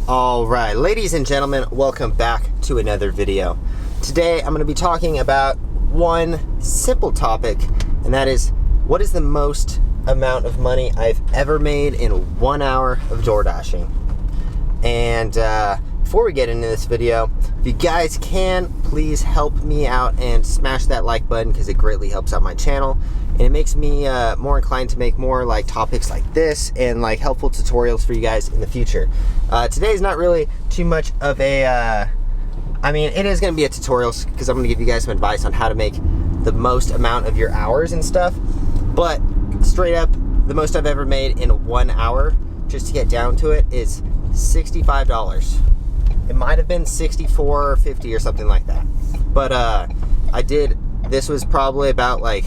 Alright, ladies and gentlemen, welcome back to another video. Today I'm going to be talking about one simple topic, and that is, what is the most amount of money I've ever made in 1 hour of door dashing? And before we get into this video, if you guys can, please help me out and smash that like button, because it greatly helps out my channel. And it makes me more inclined to make more like topics like this and like helpful tutorials for you guys in the future. Today is not really too much of a, I mean, it is going to be a tutorial because I'm going to give you guys some advice on how to make the most amount of your hours and stuff. But straight up, the most I've ever made in 1 hour, just to get down to it, is $65. It might have been $64 or $50 or something like that. But this was probably about like,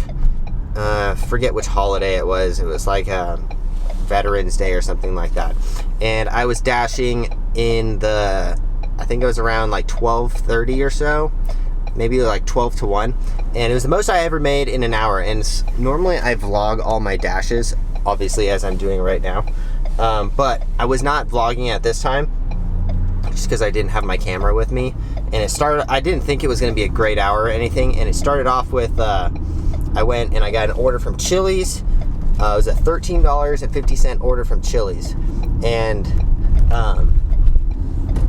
forget which holiday it was. It was like Veterans Day or something like that. And I was dashing in the, I think it was around like 12:30 or so, maybe like 12 to 1. And it was the most I ever made in an hour. And normally I vlog all my dashes, obviously, as I'm doing right now. But I was not vlogging at this time, just because I didn't have my camera with me. And it started, I didn't think it was going to be a great hour or anything. And it started off with, I went and I got an order from Chili's. It was a $13.50 order from Chili's. And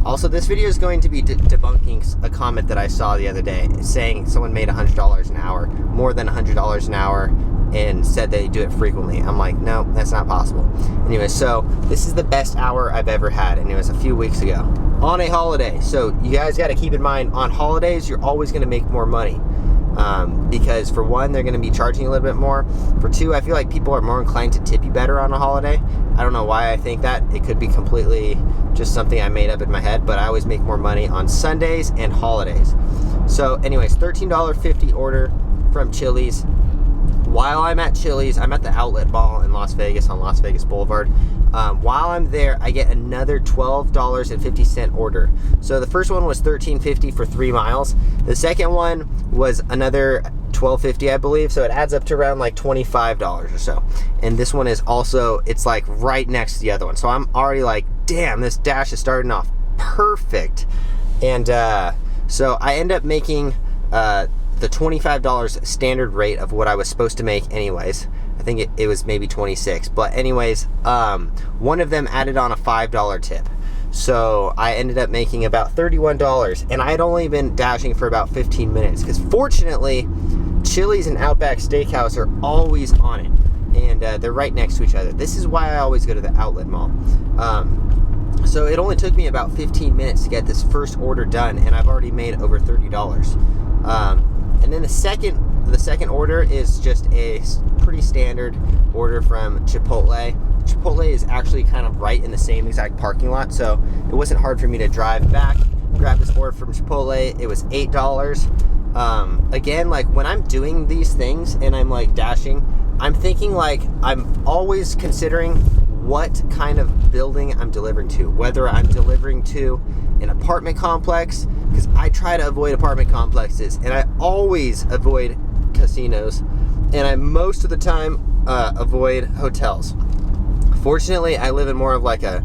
also, this video is going to be debunking a comment that I saw the other day saying someone made $100 an hour, more than $100 an hour, and said they do it frequently. I'm like, no, that's not possible. Anyway, so this is the best hour I've ever had, and it was a few weeks ago on a holiday. So you guys got to keep in mind, on holidays, you're always going to make more money. Because for one, they're going to be charging a little bit more. For two, I feel like people are more inclined to tip you better on a holiday. I don't know why I think that. It could be completely just something I made up in my head, but I always make more money on Sundays and holidays. So anyways, $13.50 order from Chili's. While I'm at Chili's, I'm at the outlet mall in Las Vegas on Las Vegas Boulevard. While I'm there, I get another $12.50 order. So the first one was $13.50 for 3 miles. The second one was another $12.50, I believe. So it adds up to around like $25 or so. And this one is also, it's like right next to the other one. So I'm already like, damn, this dash is starting off perfect. And so I end up making the $25 standard rate of what I was supposed to make anyways. I think it was maybe 26, but anyways, one of them added on a $5 tip. So I ended up making about $31, and I had only been dashing for about 15 minutes, because fortunately, Chili's and Outback Steakhouse are always on it, and they're right next to each other. This is why I always go to the outlet mall. So it only took me about 15 minutes to get this first order done, and I've already made over $30. And then the second order is just a pretty standard order from Chipotle. Chipotle is actually kind of right in the same exact parking lot, so it wasn't hard for me to drive back, grab this order from Chipotle. It was $8. Again, like when I'm doing these things and I'm like dashing, I'm thinking like I'm always considering what kind of building I'm delivering to, whether I'm delivering to an apartment complex, because I try to avoid apartment complexes, and I always avoid casinos, and I most of the time avoid hotels. Fortunately, I live in more of like I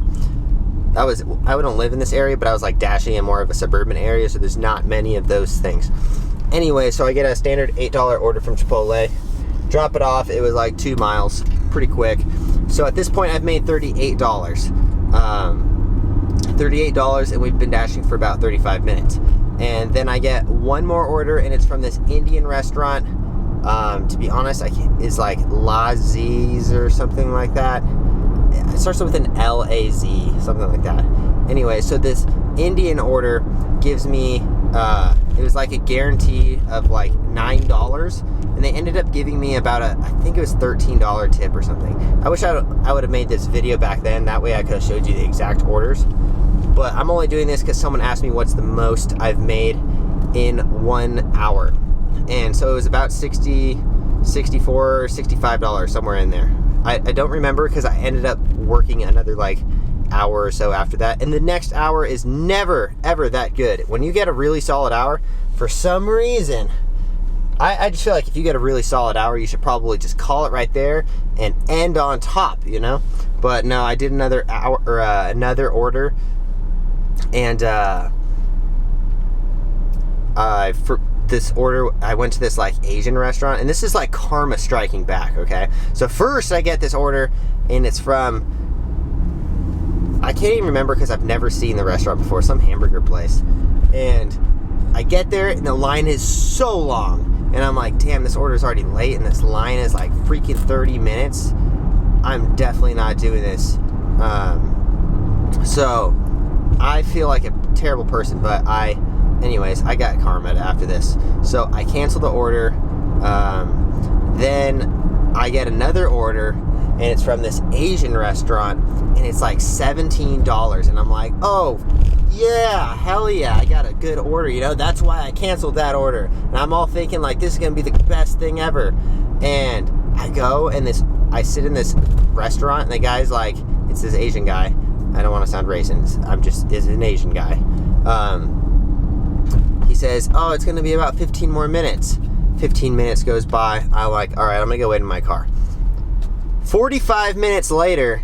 don't live in this area, but I was like dashing in more of a suburban area, so there's not many of those things. Anyway, so I get a standard $8 order from Chipotle, drop it off. It was like 2 miles, pretty quick. So at this point, I've made $38. $38, and we've been dashing for about 35 minutes. And then I get one more order, and it's from this Indian restaurant. To be honest, it's like Laziz or something like that. It starts with an L-A-Z, something like that. Anyway, so this Indian order gives me, it was like a guarantee of like $9, and they ended up giving me about I think it was $13 tip or something. I wish I would have made this video back then, that way I could have showed you the exact orders. But I'm only doing this because someone asked me what's the most I've made in 1 hour. And so it was about $60, $64, $65, somewhere in there. I don't remember, because I ended up working another like hour or so after that. And the next hour is never, ever that good. When you get a really solid hour, for some reason, I just feel like if you get a really solid hour, you should probably just call it right there and end on top, you know? But no, I did another hour, or another order And for this order, I went to this like Asian restaurant, and this is like karma striking back. Okay, so first I get this order, and it's from, I can't even remember because I've never seen the restaurant before, some hamburger place. And I get there and the line is so long, and I'm like, damn, this order is already late and this line is like freaking 30 minutes. I'm definitely not doing this. So I feel like a terrible person, but anyways, I got karma after this. So I cancel the order. Then I get another order, and it's from this Asian restaurant, and it's like $17. And I'm like, oh, yeah, hell yeah, I got a good order, you know? That's why I canceled that order. And I'm all thinking, like, this is going to be the best thing ever. And I go, and I sit in this restaurant, and the guy's like, it's this Asian guy. I don't want to sound racist. Is an Asian guy. He says, oh, it's going to be about 15 more minutes. 15 minutes goes by. I'm like, all right, I'm going to go wait in my car. 45 minutes later,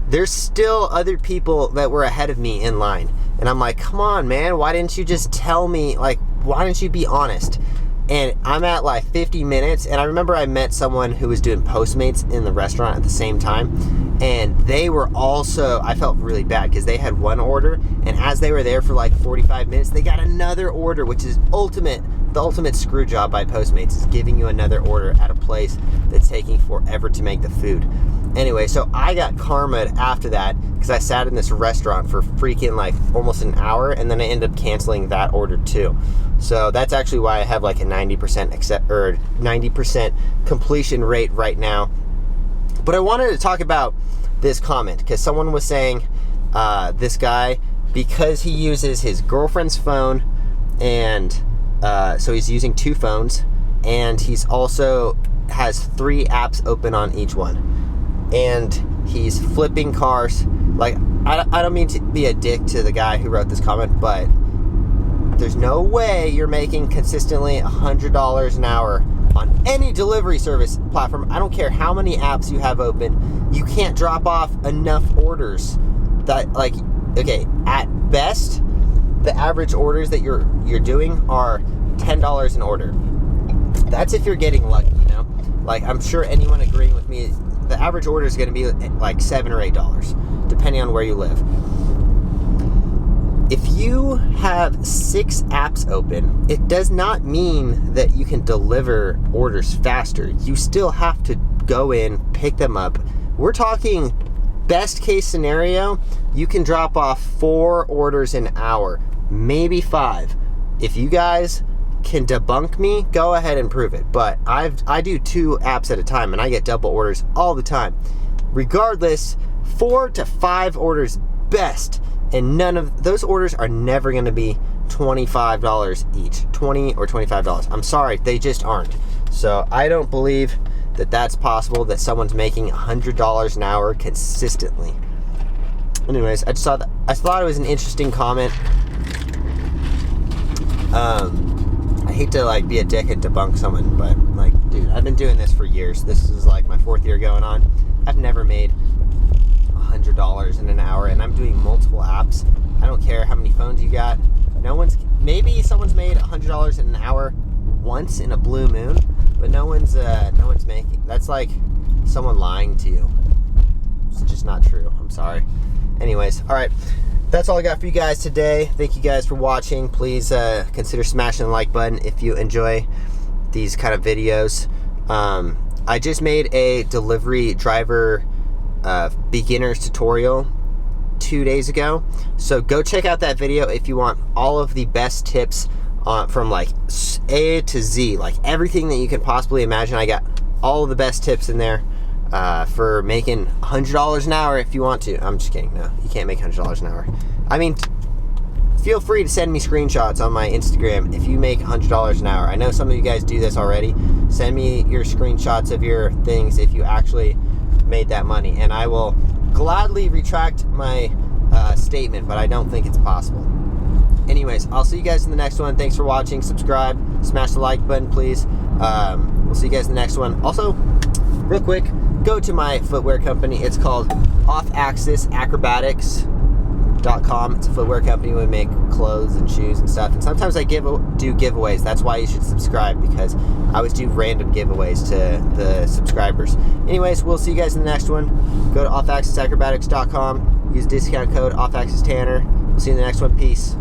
there's still other people that were ahead of me in line. And I'm like, come on, man, why didn't you just tell me? Like, why didn't you be honest? And I'm at like 50 minutes, and I remember I met someone who was doing Postmates in the restaurant at the same time, and they were also, I felt really bad because they had one order, and as they were there for like 45 minutes, they got another order, which is the ultimate screw job by Postmates, is giving you another order at a place that's taking forever to make the food. Anyway, so I got karma'd after that because I sat in this restaurant for freaking like almost an hour, and then I ended up canceling that order too. So that's actually why I have like a 90% completion rate right now. But I wanted to talk about this comment because someone was saying this guy, because he uses his girlfriend's phone, and so he's using two phones, and he's also has 3 apps open on each one. And he's flipping cars. Like, I don't mean to be a dick to the guy who wrote this comment, but there's no way you're making consistently $100 an hour on any delivery service platform. I don't care how many apps you have open. You can't drop off enough orders that, like, okay, at best, the average orders that you're doing are $10 an order. That's if you're getting lucky, you know? Like, I'm sure anyone agreeing with me, the average order is going to be like $7 or $8, depending on where you live. If you have 6 apps open, it does not mean that you can deliver orders faster. You still have to go in, pick them up. We're talking best case scenario, you can drop off 4 orders an hour, maybe 5. If you guys can debunk me, go ahead and prove it. But I do 2 apps at a time, and I get double orders all the time. Regardless, 4 to 5 orders best, and none of those orders are never going to be $25 each, $20 or $25. I'm sorry, they just aren't. So I don't believe that that's possible, that someone's making $100 an hour consistently. Anyways, I thought it was an interesting comment. I hate to like be a dick and debunk someone, but like, dude, I've been doing this for years. This is like my 4th year going on. I've never made $100 in an hour, and I'm doing multiple apps. I don't care how many phones you got. Maybe someone's made $100 in an hour once in a blue moon, but no one's making. That's like someone lying to you. It's just not true. I'm sorry. Anyways, all right. That's all I got for you guys today. Thank you guys for watching. Please consider smashing the like button if you enjoy these kind of videos. I just made a delivery driver beginner's tutorial 2 days ago. So go check out that video if you want all of the best tips from like A to Z, like everything that you can possibly imagine. I got all of the best tips in there. For making $100 an hour if you want to. I'm just kidding. No, you can't make $100 an hour. I mean, feel free to send me screenshots on my Instagram if you make $100 an hour. I know some of you guys do this already. Send me your screenshots of your things if you actually made that money, and I will gladly retract my statement, but I don't think it's possible. Anyways, I'll see you guys in the next one. Thanks for watching. Subscribe. Smash the like button, please. We'll see you guys in the next one. Also, real quick, go to my footwear company. It's called Off Axis Acrobatics. It's a footwear company. We make clothes and shoes and stuff. And sometimes I do giveaways. That's why you should subscribe, because I always do random giveaways to the subscribers. Anyways, we'll see you guys in the next one. Go to offaccessacrobatics.com. Use discount code offaccesstanner. We'll see you in the next one. Peace.